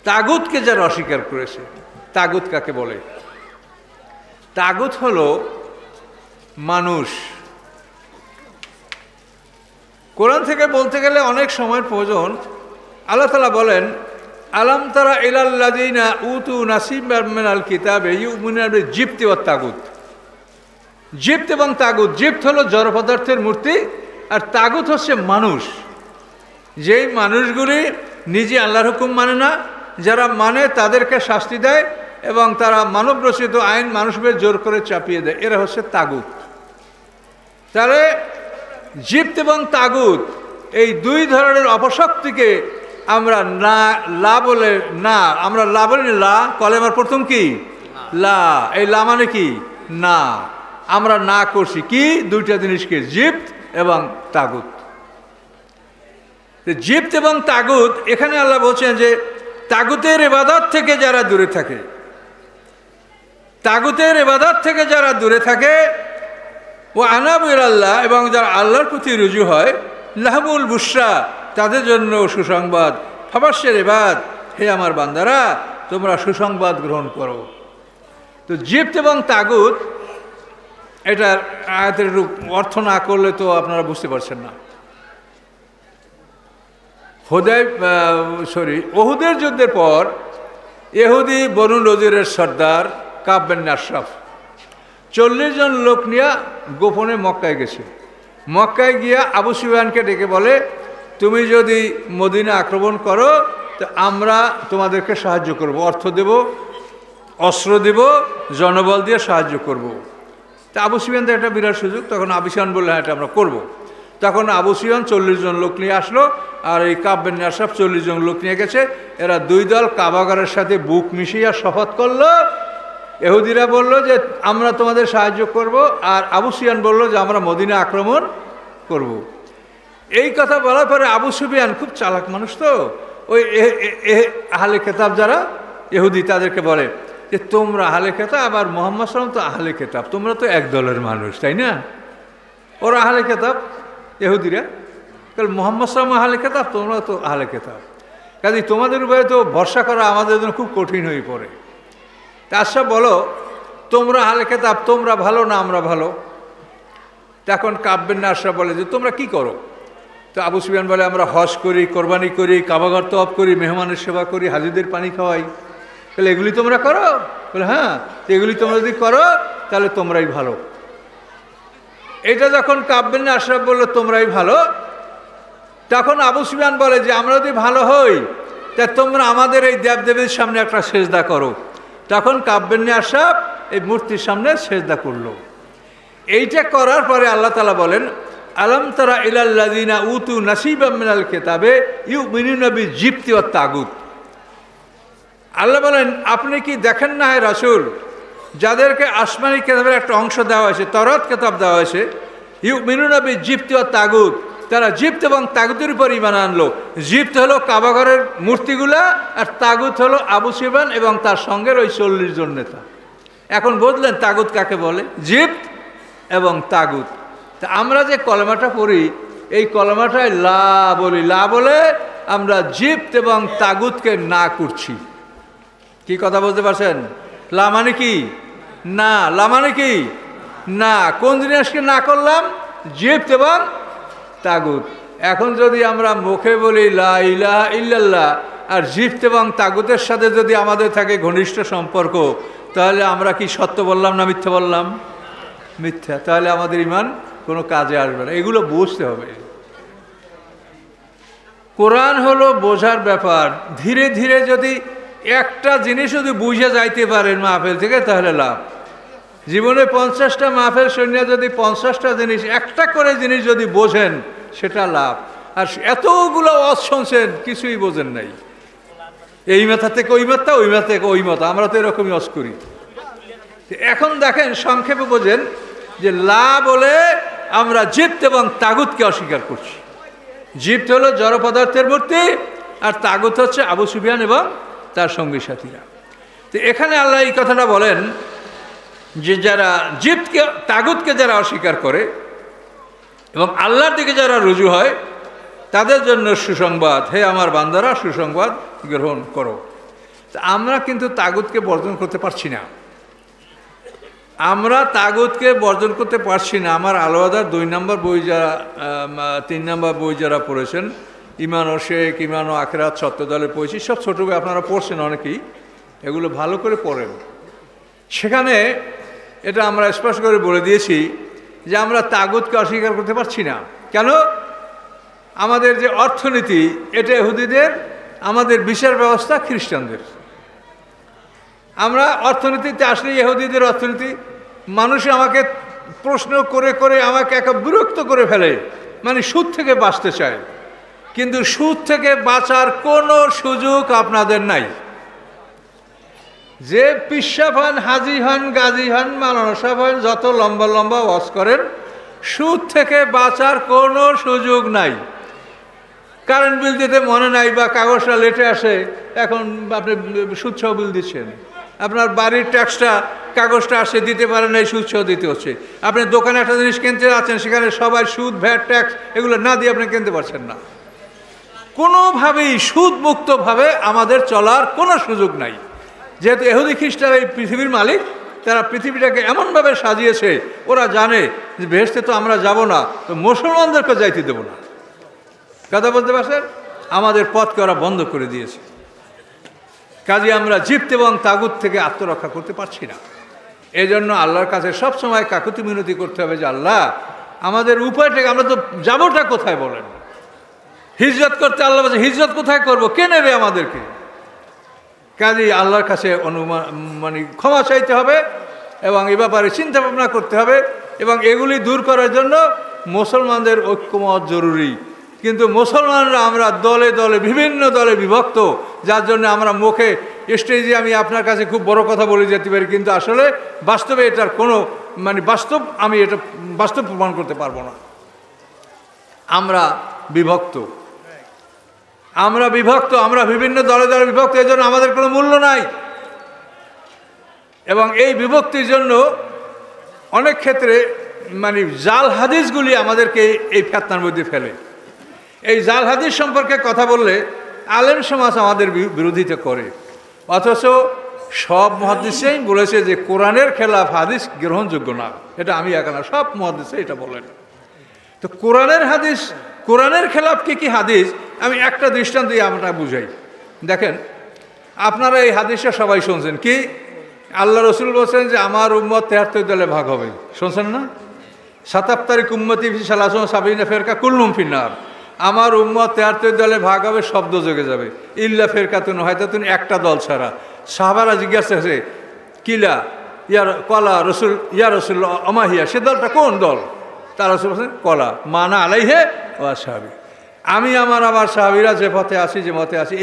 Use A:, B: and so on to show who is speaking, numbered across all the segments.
A: তাগুতকে যারা অস্বীকার করেছে, তাগুত কাকে বলে? তাগুত হলো মানুষ। কোরআন থেকে বলতে গেলে অনেক সময়ের প্রয়োজন। আল্লাহ তাআলা বলেন, আলাম তারা ইলাল্লাযিনা উতু নাসিবাম মিনাল কিতাবে ইউমিনুনা বিল-জিবতি ওয়াত-তাগুত। জিবত এবং তাগুত, জিবত হলো জড় পদার্থের মূর্তি, আর তাগুত হচ্ছে মানুষ। যেই মানুষগুলি নিজে আল্লাহর হুকুম মানে না, যারা মানে তাদেরকে শাস্তি দেয় এবং তারা মানব রচিত আইন মানুষদের জোর করে চাপিয়ে দেয়, এরা হচ্ছে তাগুত। তাহলে জিবত এবং তাগুত এই দুই ধরনের অপশক্তিকে আমরা না লা বলে না, আমরা লা বলি লা, কলেমার প্রথম কি লা, এই লা মানে কি না, আমরা না করছি কি দুইটা জিনিসকে, জিবত এবং তাগুত। জিবত এবং তাগুত, এখানে আল্লাহ বলছেন যে তাগুতের ইবাদত থেকে যারা দূরে থাকে, তাগুতের ইবাদত থেকে যারা দূরে থাকে, ও আনাবু ইলাল্লাহ, এবং যারা আল্লাহর প্রতি রুজু হয়, লাহুমুল বুশরা, তাদের জন্য সুসংবাদ। ফাবাশশির ইবাদ, হে আমার বান্দারা তোমরা সুসংবাদ গ্রহণ করো। তো জিবত এবং তাগুত, এটার আয়াতের অর্থ না করলে তো আপনারা বুঝতে পারছেন না। ওহুদের যুদ্ধের পর ইহুদি বনু নজিরের সর্দার কাব বিন আশরাফ 40 জন লোক নিয়ে গোপনে মক্কায় গেছে। মক্কায় গিয়া আবু সুফিয়ানকে ডেকে বলে, তুমি যদি মদিনা আক্রমণ করো তো আমরা তোমাদেরকে সাহায্য করব, অর্থ দেব, অস্ত্র দেব, জনবল দিয়ে সাহায্য করব। তা আবু সুফিয়ান তো একটা বিরাট সুযোগ, তখন আবু সুফিয়ান বললে হ্যাঁ এটা আমরা করব। তখন আবু সুফিয়ান 40 জন লোক নিয়ে আসলো, আর এই কাব বিন আশরাফ 40 জন লোক নিয়ে গেছে। এরা দুই দল কাবাগরের সাথে বুক মিশিয়ে শপথ করলো। ইহুদিরা বলল যে আমরা তোমাদের সাহায্য করব, আর আবু সুফিয়ান বলল যে আমরা মদিনা আক্রমণ করব। এই কথা বলার পরে আবু সুফিয়ান খুব চালাক মানুষ, তো ওই আহলে কেতাব যারা ইহুদি তাদেরকে বলে যে তোমরা আহলে কেতাব, আবার মুহাম্মদ সাল্লাল্লাহু আলাইহি ওয়াসাল্লাম তো আহলে কেতাব, তোমরা তো এক দলের মানুষ, তাই না? ওরা আহলে কেতাব ইহুদিরা, কারণ মুহাম্মদ সাল্লাল্লাহু আলাইহি ওয়াসাল্লাম আহলে কেতাব, তোমরা তো আহলে কেতাব, কাজে তোমাদের উপরে তো ভরসা করা আমাদের জন্য খুব কঠিন হয়ে পড়ে। তার সব বলো তোমরা আহলে কেতাব, তোমরা ভালো না আমরা ভালো? তখন কাব বিন আশরাফ বলে যে তোমরা কি করো? তো আবু সুফিয়ান বলে আমরা হজ করি, কোরবানি করি, কাবাঘর তওয়াফ করি, মেহমানের সেবা করি, হাজিদের পানি খাওয়াই। তাহলে এগুলি তোমরা করো? বলে হ্যাঁ। তো এগুলি তোমরা যদি করো তাহলে তোমরাই ভালো। এটা যখন কাব বিন আশরাফ বললো তোমরাই ভালো, তখন আবু সুফিয়ান বলে যে আমরা যদি ভালো হই তা তোমরা আমাদের এই দেবদেবীর সামনে একটা সেজদা করো। তখন কাব বিন আশরাফ এই মূর্তির সামনে সেজদা করলো। এইটা করার পরে আল্লাহ তাআলা বলেন, আলাম তারা ইলাল্লাযিনা উতু নাসিবাম মিনাল কিতাবে ইউমিনুনা বিল-জিবতি ওয়াত-তাগুত। আল্লাহ বলেন আপনি কি দেখেন না হে রাসূল, যাদেরকে আসমানি কিতাবের একটা অংশ দেওয়া হয়েছে, তওরাত কিতাব দেওয়া হয়েছে, ইউমিনুনা বিল-জিবতি ওয়াত-তাগুত, তারা জিবত এবং তাগুতের উপর ঈমান আনলো। জিবত হলো কাবাঘরের মূর্তিগুলা, আর তাগুত হলো আবু সুফিয়ান এবং তার সঙ্গের ওই 40 জন নেতা। এখন বুঝলেন তাগুত কাকে বলে, জিবত এবং তাগুত। তা আমরা যে কলেমাটা পড়ি, এই কলেমাটায় লা বলি, লা বলে আমরা জিবত এবং তাগুতকে না করছি। কি কথা বলতে পারছেন? লা মানে কি না, লা মানে কি না। কোন জিনিসকে না করলাম? জিবত এবং তাগুত। এখন যদি আমরা মুখে বলি লা ইলাহা ইল্লাল্লাহ, আর জিবত এবং তাগুতের সাথে যদি আমাদের থাকে ঘনিষ্ঠ সম্পর্ক, তাহলে আমরা কি সত্য বললাম না মিথ্যা বললাম? মিথ্যা। তাহলে আমাদের ঈমান কোনো কাজে আসবে না। এগুলো বুঝতে হবে। কোরআন হলো বোঝার ব্যাপার। ধীরে ধীরে যদি একটা জিনিস যদি বুঝে যাইতে পারেন মাহফিল থেকে, তাহলে লাভ। জীবনে 50টা মাহফিল শুনিয়া যদি 50টা জিনিস, একটা করে জিনিস যদি বোঝেন, সেটা লাভ। আর এতগুলো ওয়াজ শুনছেন, কিছুই বোঝেন নাই। এই মাথা থেকে ওই মাথা, ওই মাথা থেকে ওই মাথা, আমরা তো এরকমই ওয়াজ করি। এখন দেখেন, সংক্ষেপে বোঝেন যে লা বলে আমরা জিবত এবং তাগুতকে অস্বীকার করছি। জিবত হলো জড় পদার্থের মূর্তি, আর তাগুত হচ্ছে আবু সুফিয়ান এবং তার সঙ্গী সাথীরা। তো এখানে আল্লাহ এই কথাটা বলেন যে যারা জিবতকে তাগুতকে যারা অস্বীকার করে এবং আল্লাহর দিকে যারা রুজু হয়, তাদের জন্য সুসংবাদ, হে আমার বান্দারা সুসংবাদ গ্রহণ করো। আমরা কিন্তু তাগুতকে বর্জন করতে পারছি না। আমরা তাগুতকে বর্জন করতে পারছি না। আমার আলোয়াদার 2 নম্বর বই যারা 3 নম্বর বই যারা পড়েছেন, ইমান ও শেখ, ইমান ও আখেরাত, সত্যদলে পড়েছি, সব ছোটো বই আপনারা পড়ছেন অনেকেই, এগুলো ভালো করে পড়েন। সেখানে এটা আমরা স্পষ্ট করে বলে দিয়েছি যে আমরা তাগুতকে অস্বীকার করতে পারছি না। কেন? আমাদের যে অর্থনীতি এটা ইহুদিদের, আমাদের বিচার ব্যবস্থা খ্রিস্টানদের। আমরা অর্থনীতিতে আসলে ইহুদিদের অর্থনীতি, মানুষ আমাকে প্রশ্ন করে করে আমাকে একা বিরক্ত করে ফেলে, মানে সুদ থেকে বাঁচতে চায়, কিন্তু সুদ থেকে বাঁচার কোনো সুযোগ আপনাদের নাই। যে পিসাব হন, হাজি হন, গাজী হন, মাওলানা সাহেব হন, যত লম্বা লম্বা ওয়াজ করেন, সুদ থেকে বাঁচার কোনো সুযোগ নাই। কারেন্ট বিল দিতে মনে নাই বা কাগজটা লেটে আসে, এখন আপনি সুদসহ বিল দিচ্ছেন। আপনার বাড়ির ট্যাক্সটা কাগজটা আসে, দিতে পারেন এই সুদসহ দিতে হচ্ছে। আপনি দোকানে একটা জিনিস কিনতে যাচ্ছেন, সেখানে সবাই সুদ, ভ্যাট, ট্যাক্স এগুলো না দিয়ে আপনি কিনতে পারছেন না। কোনোভাবেই সুদমুক্তভাবে আমাদের চলার কোনো সুযোগ নাই। যেহেতু ইহুদি খ্রিস্টানরা এই পৃথিবীর মালিক, তারা পৃথিবীটাকে এমনভাবে সাজিয়েছে, ওরা জানে যে বেহেশতে তো আমরা যাব না, তো মুসলমানদেরকে যাইতে দেব না। কথা বলতে পারছেন? আমাদের পথকে ওরা বন্ধ করে দিয়েছে। কাজে আমরা জিপ্ত এবং তাগুত থেকে আত্মরক্ষা করতে পারছি না। এই জন্য আল্লাহর কাছে সবসময় কাকুতি মিনতি করতে হবে যে আল্লাহ আমাদের উপায়টাকে, আমরা তো যাবোটা কোথায় বলেন? হিজরত করতে আল্লাহ বলছে, হিজরত কোথায় করব? কে নেবে আমাদেরকে? কাজে আল্লাহর কাছে মানে ক্ষমা চাইতে হবে এবং এ ব্যাপারে চিন্তা ভাবনা করতে হবে, এবং এগুলি দূর করার জন্য মুসলমানদের ঐক্যমত জরুরি। কিন্তু মুসলমানরা আমরা দলে দলে, বিভিন্ন দলে বিভক্ত, যার জন্য আমরা মুখে স্টেজে আমি আপনার কাছে খুব বড় কথা বলে যেতে পারি, কিন্তু আসলে বাস্তবে এটার কোনো মানে আমি এটা বাস্তব প্রমাণ করতে পারবো না। আমরা বিভক্ত, আমরা বিভিন্ন দলে দলে বিভক্ত, এই জন্য আমাদের কোনো মূল্য নাই। এবং এই বিভক্তির জন্য অনেক ক্ষেত্রে মানে জাল হাদিসগুলি আমাদেরকে এই ফিতনার মধ্যে ফেলে। এই জাল হাদিস সম্পর্কে কথা বললে আলেম সমাজ আমাদের বিরোধিতা করে, অথচ সব মুহাদ্দিসেই বলেছে যে কোরআনের খেলাফ হাদিস গ্রহণযোগ্য না। এটা আমি একা না, সব মুহাদ্দিসে এটা বলেন। তো কোরআনের হাদিস, কোরআনের খেলাফ কি হাদিস, আমি একটা দৃষ্টান্ত দিয়ে আমরা বুঝাই। দেখেন, আপনারা এই হাদিসটা সবাই শুনছেন, কি আল্লাহ রসুল বলছেন যে আমার উম্মত 73 দলে ভাগ হবে। শুনছেন না? 77 উম্মতি ফি সালাসুন সাবিনা ফেরকা কুল্লুম ফিন্নার। আমার উম্মত 73 দলে ভাগ হবে, শব্দ জেগে যাবে, ইল্লা ফেরকাতুন, হয়তো তুমি একটা দল ছাড়া। সাহাবারা জিজ্ঞাসা আছে, কিলা ইয়ার কলা রসুল, ইয়া রসুল অমাহিয়া, সে দলটা কোন দল? তার রসুল বলছেন কলা মানা আলাইহে ও সাহাবি, আমি আমার সাহাবিরা যে পথে আছি, যে মতে আছি,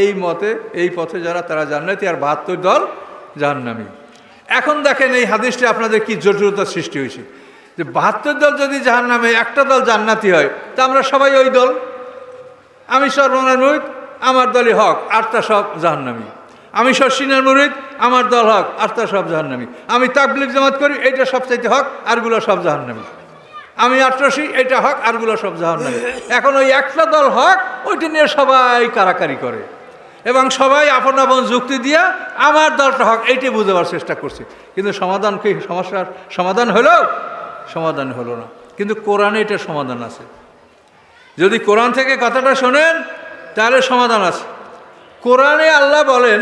A: এই পথে যারা, তারা জান্নাতি, আর 72 দল জাহান্নামী। এখন দেখেন এই হাদিসটা আপনাদের কি জটিলতার সৃষ্টি হয়েছে, যে 72 দল যদি জাহান্নামে, একটা দল জান্নাতি হয়, তা আমরা সবাই ওই দল। আমি সর্বনার মুরিদ, আমার দলই হক, আরটা সব জাহান্নামী। আমি শর্ষিনার মুরিদ, আমার দল হক, আরটা সব জাহান্নামী। আমি তাবলীগ জামাত করি, এইটা সবচাইতে হক, আরগুলো সব জাহান্নামী। আমি আট্রাসী, এটা হক, আরগুলো সব জাহান্নামী। এখন ওই একটা দল হক, ওইটা নিয়ে সবাই কারাকারি করে এবং সবাই আপন আপন যুক্তি দিয়া আমার দলটা হক এইটাই বুঝাবার চেষ্টা করছে। কিন্তু সমাধান কি? সমস্যার সমাধান হলো? সমাধান হলো না। কিন্তু কোরআনে এটা সমাধান আছে। যদি কোরআন থেকে কথাটা শোনেন তাহলে সমাধান আছে। কোরআনে আল্লাহ বলেন,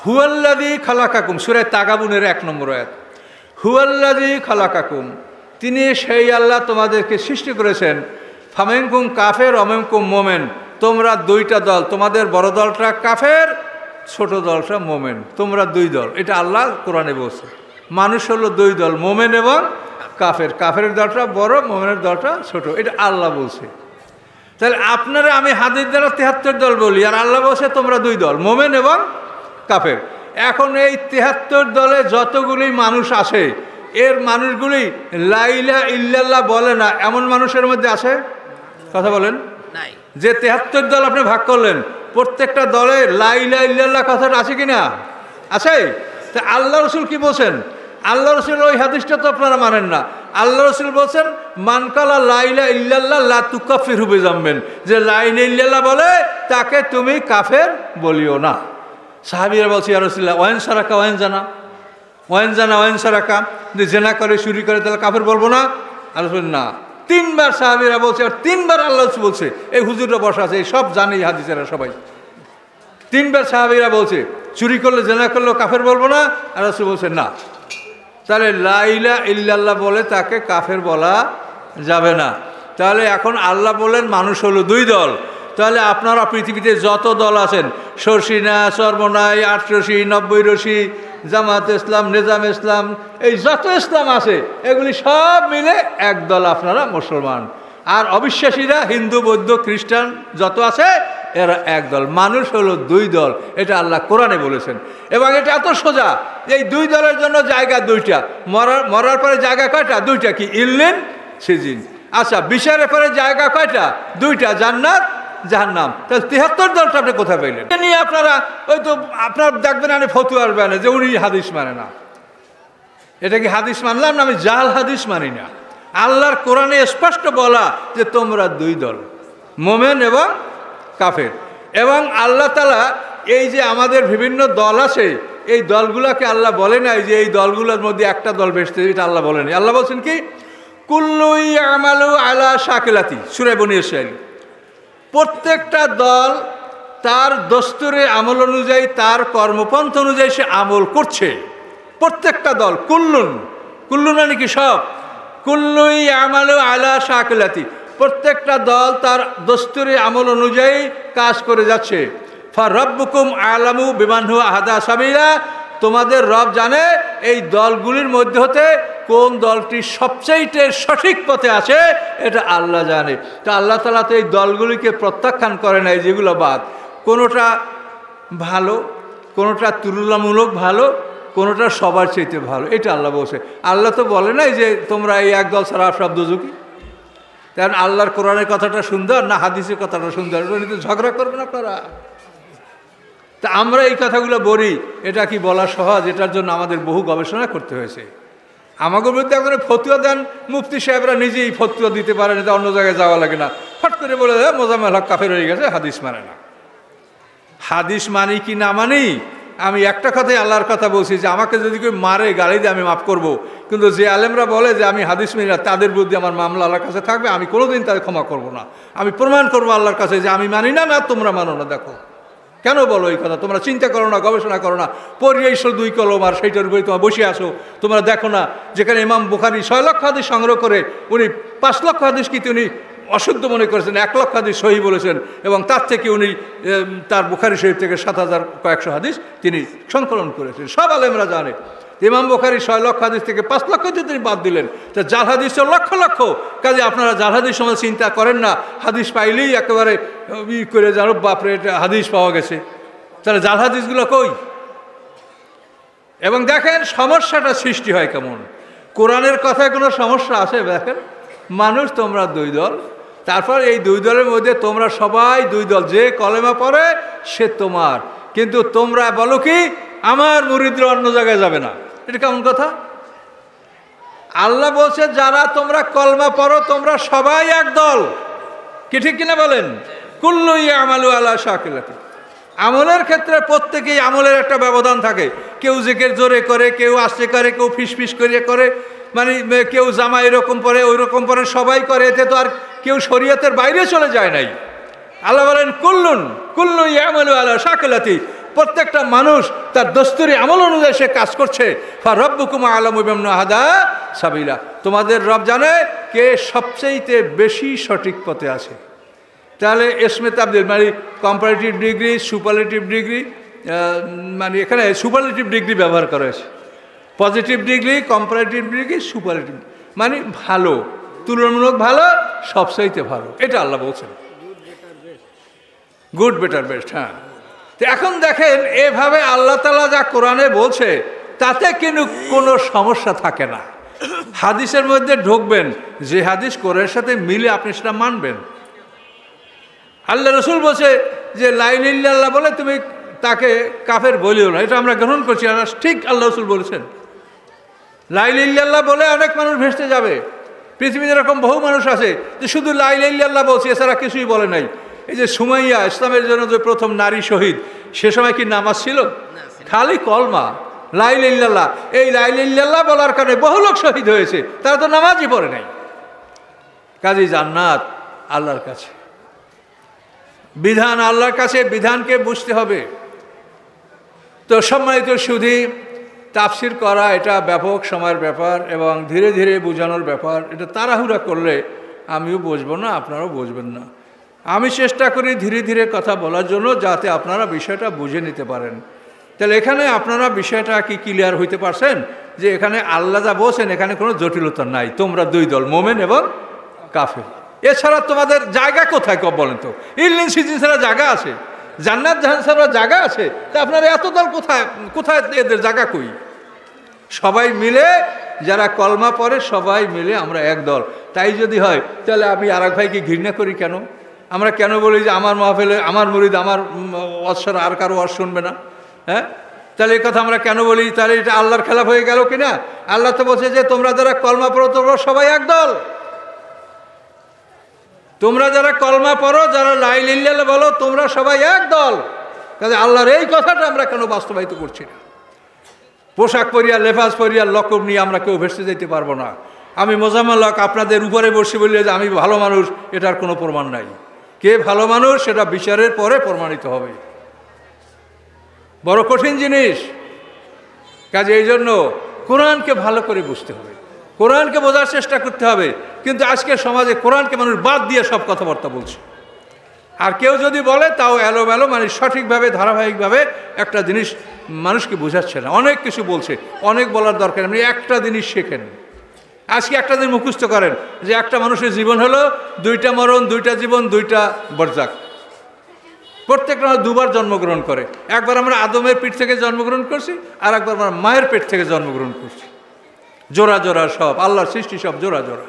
A: হুয়াল্লাযী খালাকাকুম, সূরা তাগাবুনের 1 নম্বর আয়াত, হুয়াল্লাযী খালাকাকুম, তিনি সেই আল্লাহ তোমাদেরকে সৃষ্টি করেছেন, ফামিনকুম কাফের অমিনকুম মোমেন, তোমরা 2টা দল, তোমাদের বড় দলটা কাফের, ছোট দলটা মোমেন, তোমরা 2 দল। এটা আল্লাহ কোরআনে বলছে। মানুষ হলো 2 দল, মোমেন এবং কাফের। কাফের দলটা বড়, মোমেনের দলটা ছোট, এটা আল্লাহ বলছে। তাহলে আপনারা, আমি হাদিস দ্বারা 73 দল বলি, আর আল্লাহ বলছে তোমরা 2 দল, মোমেন এবং কাফের। এখন এই 73 দলে যতগুলি মানুষ আছে, এর মানুষগুলি লা ইলাহা ইল্লাল্লাহ বলে না, এমন মানুষের মধ্যে আছে? কথা বলেন। যে 73 দল আপনি ভাগ করলেন, প্রত্যেকটা দলে লা ইলাহা ইল্লাল্লাহ কথাটা আছে কিনা? আছে। তা আল্লাহ রসুল কি বলছেন? আল্লাহ রসুল ওই হাদিসটা তো আপনারা মানেন না। আল্লাহ রসুল বলছেন মানকালা লাইলা ইল্লাল্লাহ লা তুকাফিরু বিযামবিন, যে লাইলা ইল্লাল্লাহ বলে তাকে তুমি কাফের বলিও না। সাহাবীরা বলছে ইয়া রাসূলুল্লাহ ওয়াইন সারাকা ওয়াইন জানা, ওয়াইন জানা ওয়াইন সারাকা, যদি জেনা করে চুরি করে তাহলে কাফের বলবো না? আল্লাহ রসুল না। তিনবার সাহাবীরা বলছে, আর তিনবার আল্লাহ রসুল বলছে, এই হুজুররা বসা আছে, এই সব জানে এই হাদিসেরা সবাই। তিনবার সাহাবীরা বলছে চুরি করলে জেনা করলেও কাফের বলবো না, আর রাসূল বলছে না। তাহলে লা ইলাহা ইল্লাল্লাহ বলে তাকে কাফের বলা যাবে না। তাহলে এখন আল্লাহ বলেন মানুষ হলো দুই দল। তাহলে আপনারা পৃথিবীতে যত দল আছেন, শর্ষিনা, চরমনাই, আটরশি, 90 রশি, জামাত ইসলাম, নিজাম ইসলাম, এই যত ইসলাম আছে এগুলি সব মিলে এক দল, আপনারা মুসলমান। আর অবিশ্বাসীরা হিন্দু, বৌদ্ধ, খ্রিস্টান যত আছে এরা এক দল। মানুষ হলো দুই দল, এটা আল্লাহ কোরআনে বলেছেন। এবং এটা এত সোজা, এই দুই দলের জন্য জায়গা দুইটা, মরার পরে জায়গা কয়টা? দুইটা। কি? ইল্লিন, সিজিন। আচ্ছা, বিচারের পরে জায়গা কয়টা? দুইটা, জান্নাত, জাহান্নাম। তাহলে 73 দলটা আপনি কোথায় পাইলেন? এ নিয়ে আপনারা ওই তো আপনার দেখবেন আমি ফতুয়া আসবেন যে উনি হাদিস মানে না। এটা কি হাদিস মানলাম না? আমি জাল হাদিস মানি না। আল্লাহর কোরআনে স্পষ্ট বলা যে তোমরা দুই দল, মোমেন এবং কাফের। এবং আল্লাহ তাআলা এই যে আমাদের বিভিন্ন দল আছে, এই দলগুলোকে আল্লাহ বলে নাই যে এই দলগুলোর মধ্যে একটা দল বেসতে, এটা আল্লাহ বলেনি। আল্লাহ বলছেন কি? কুল্লু ইয়ামালু আলা শাকিলাতি, সূরা বনী ইসরাঈল। প্রত্যেকটা দল তার দস্তুরে আমল অনুযায়ী, তার কর্মপন্থা অনুযায়ী সে আমল করছে। প্রত্যেকটা দল, কুল্লুন, কুল্লুন মানে কি? সব। কুল্লু ইয়ামালু আলা শাকিলাতি, প্রত্যেকটা দল তার দস্তুরে আমল অনুযায়ী কাজ করে যাচ্ছে। ফারাব্বুকুম আলামু বিমান হুয়া আহদা সাবিলা, তোমাদের রব জানে এই দলগুলির মধ্যে হতে কোন দলটি সবচাইতে সঠিক পথে আছে, এটা আল্লাহ জানে। তো আল্লাহ তাআলা তো এই দলগুলিকে প্রত্যাখ্যান করে নাই যেগুলো বাদ। কোনোটা ভালো, কোনোটা তুলনামূলক ভালো, কোনোটা সবার চাইতে ভালো, এটা আল্লাহ বলছে। আল্লাহ তো বলে নাই যে তোমরা এই এক দল ছাড়া সব দোজখী। কারণ আল্লাহর কোরআনের কথাটা সুন্দর না হাদিসের কথাটা সুন্দর, এটা নিয়ে ঝগড়া করবেন আপনারা। তা আমরা এই কথাগুলো বলি, এটা কি বলা সহজ? এটার জন্য আমাদের বহু গবেষণা করতে হয়েছে। আমাদের মধ্যে এখন ফতুয়া দেন মুফতি সাহেবরা, নিজেই ফতুয়া দিতে পারেন, এটা অন্য জায়গায় যাওয়া লাগে না, ফট করে বলে দেয় মোজাম্মেল হক কাফের হয়ে গেছে, হাদিস মানে না। হাদিস মানি কি না মানি, আমি একটা কথাই আল্লাহর কথা বলছি যে আমাকে যদি কেউ মারে, গালি দিয়ে আমি মাফ করব, কিন্তু যে আলেমরা বলে যে আমি হাদিস মানি না, তাদের বিরুদ্ধে আমার মামলা আল্লাহর কাছে থাকবে। আমি কোনোদিন তাদের ক্ষমা করব না। আমি প্রমাণ করবো আল্লাহর কাছে যে আমি মানি না, না তোমরা মানো না। দেখো কেন বলো এই কথা? তোমরা চিন্তা করো না, গবেষণা করো না, পড়িয়েই 2 কলম আর সেইটার উপরে তোমরা বসে আসো। তোমরা দেখো না যেখানে ইমাম বুখারী 6 লক্ষ হাদিস সংগ্রহ করে উনি 5 লক্ষ হাদিস কি উনি অশুদ্ধ মনে করেছেন, 1 লক্ষ হাদিস সহি বলেছেন, এবং তার থেকে উনি তার বুখারী শরীফ থেকে 7,000 কয়েকশো হাদিস তিনি সংকলন করেছেন। সব আলেমরা জানে ইমাম বুখারী 6 লক্ষ হাদিস থেকে 5 লক্ষ তিনি বাদ দিলেন। তা জাল হাদিস লক্ষ লক্ষ। কাজে আপনারা জাল হাদিস সময় চিন্তা করেন না, হাদিস পাইলেই একেবারে করে জানো বাপরে এটা হাদিস পাওয়া গেছে। তাহলে জাল হাদিসগুলো কই? এবং দেখেন সমস্যাটা সৃষ্টি হয় কেমন। কোরআনের কথায় কোনো সমস্যা আছে? দেখেন মানুষ তোমরা দুই দল, তারপর এই দুই দলের মধ্যে তোমরা সবাই দুই দল, যে কলেমা পড়ে সে তোমার, কিন্তু তোমরা বলো কি আমার মুরিদরা অন্য জায়গায় যাবে না। এটা কেমন কথা? আল্লাহ বলছে যারা তোমরা কলমা পড়ো তোমরা সবাই এক দল, কি ঠিক কিনা বলেন? কুল্লু ইয়ামালু আলা শাকিলাতি, আমলের ক্ষেত্রে প্রত্যেকেই আমলের একটা ব্যবধান থাকে। কেউ জিকির জোরে করে, কেউ আস্তে করে, কেউ ফিসফিস করে করে, মানে কেউ জামা এরকম পরে ওই রকম পরে, সবাই করে। এতে তো আর কেউ শরীয়তের বাইরে চলে যায় নাই। আল্লাহ বলেন কুল্লু ইয়ামালু আলা শাকিলাতি, প্রত্যেকটা মানুষ তার দস্তুরি আমল অনুযায়ী সে কাজ করছে। ফারাব্বুকুম আলামু বিমান আহদা সাবিলা, তোমাদের রব জানে কে সবচেয়ে বেশি সঠিক পথে আছে। তাহলে ইসমে তাবদীল মানে কম্পারেটিভ ডিগ্রি, সুপারলেটিভ ডিগ্রি, মানে এখানে সুপারলেটিভ ডিগ্রি ব্যবহার করা হয়েছে। Positive degree, comparative degree, superlative মানে ভালো, তুলনামূলক ভালো, সবচাইতে ভালো, এটা আল্লাহ বলছেন। Good, better, best. হ্যাঁ, তো এখন দেখেন এভাবে আল্লাহ তাআলা যা কোরআনে বলছে তাতে কিন্তু কোনো সমস্যা থাকে না। হাদিসের মধ্যে ঢুকবেন, যে হাদিস কোরআনের সাথে মিলে আপনি সেটা মানবেন। আল্লাহ রসুল বলছে যে লা ইলাহা ইল্লাল্লাহ বলে তুমি তাকে কাফের বলিও না, এটা আমরা গ্রহণ করছি, ঠিক আল্লাহ রসুল বলেছেন। লা ইলাহা ইল্লাল্লাহ বলে অনেক মানুষ ভেসতে যাবে। পৃথিবীতে এরকম বহু মানুষ আছে যে শুধু লা ইলাহা ইল্লাল্লাহ বলছে, এছাড়া কিছুই বলে নাই। এই যে সুমাইয়া, ইসলামের জন্য যে প্রথম নারী শহীদ, সে সময় কি নামাজ ছিল? খালি কলমা লা ইলাহা ইল্লাল্লাহ। এই লা ইলাহা ইল্লাল্লাহ বলার কারণে বহু লোক শহীদ হয়েছে, তারা তো নামাজই পড়ে নাই। কাজী জান্নাত আল্লাহর কাছে, বিধান আল্লাহর কাছে, বিধানকে বুঝতে হবে। তো সম্মানিত সুধী, তাফসির করা এটা ব্যাপক সময়ের ব্যাপার এবং ধীরে ধীরে বোঝানোর ব্যাপার। এটা তাড়াহুড়া করলে আমিও বুঝবো না, আপনারাও বুঝবেন না। আমি চেষ্টা করি ধীরে ধীরে কথা বলার জন্য, যাতে আপনারা বিষয়টা বুঝে নিতে পারেন। তাহলে এখানে আপনারা বিষয়টা কি ক্লিয়ার হইতে পারছেন যে এখানে আল্লাহ যা বলছেন এখানে কোনো জটিলতা নাই। তোমরা দুই দল, মোমেন এবং কাফের। এছাড়া তোমাদের জায়গা কোথায় বলেন তো? ইল্লিন সিজিন ছাড়া জায়গা আছে, জান্নাত জাহান ছাড়া জায়গা আছে, তা আপনারা এত দল কোথায়? কোথায় এদের জায়গা কই? সবাই মিলে যারা কলমা পড়ে সবাই মিলে আমরা এক দল। তাই যদি হয় তাহলে আমি আর এক ভাইকে ঘৃণা করি কেন? আমরা কেন বলি যে আমার মাহফিলে আমার মুরিদ আমার অশ্বর আর কারো অস শুনবে না? হ্যাঁ, তাহলে এই কথা আমরা কেন বলি? তাহলে এটা আল্লাহর খেলাফ হয়ে গেল কিনা? আল্লাহ তো বলছে যে তোমরা যারা কলমা পড়ো তোমরা সবাই এক দল। তোমরা যারা কলমা পড়ো, যারা লা ইলাহা ইল্লাল্লাহ বলো, তোমরা সবাই এক দল। কাজে আল্লাহর এই কথাটা আমরা কেন বাস্তবায়িত করছি না? পোশাক পরিয়া, লেফাজ পরিয়া, লকব নিয়ে আমরা কেউ ভেসে যেতে পারবো না। আমি মোজাম্মেল হক আপনাদের উপরে বসে বললে যে আমি ভালো মানুষ, এটার কোনো প্রমাণ নাই। কে ভালো মানুষ সেটা বিচারের পরে প্রমাণিত হবে। বড় কঠিন জিনিস। কাজে এই জন্য কোরআনকে ভালো করে বুঝতে হবে, কোরআনকে বোঝার চেষ্টা করতে হবে। কিন্তু আজকের সমাজে কোরআনকে মানুষ বাদ দিয়ে সব কথাবার্তা বলছে। আর কেউ যদি বলে তাও এলোমেলো, মানে সঠিকভাবে ধারাবাহিকভাবে একটা জিনিস মানুষকে বোঝাচ্ছে না। অনেক কিছু বলছে, অনেক বলার দরকার। আপনি একটা জিনিস শেখেন, আজকে একটা দিন মুখস্থ করেন যে একটা মানুষের জীবন হলো দুইটা মরণ, দুইটা জীবন, দুইটা বরজাক। প্রত্যেকটা দুবার জন্মগ্রহণ করে। একবার আমরা আদমের পিঠ থেকে জন্মগ্রহণ করছি, আর একবার আমরা মায়ের পেট থেকে জন্মগ্রহণ করছি। জোড়া জোড়া সব, আল্লাহর সৃষ্টি সব জোড়া জোড়া।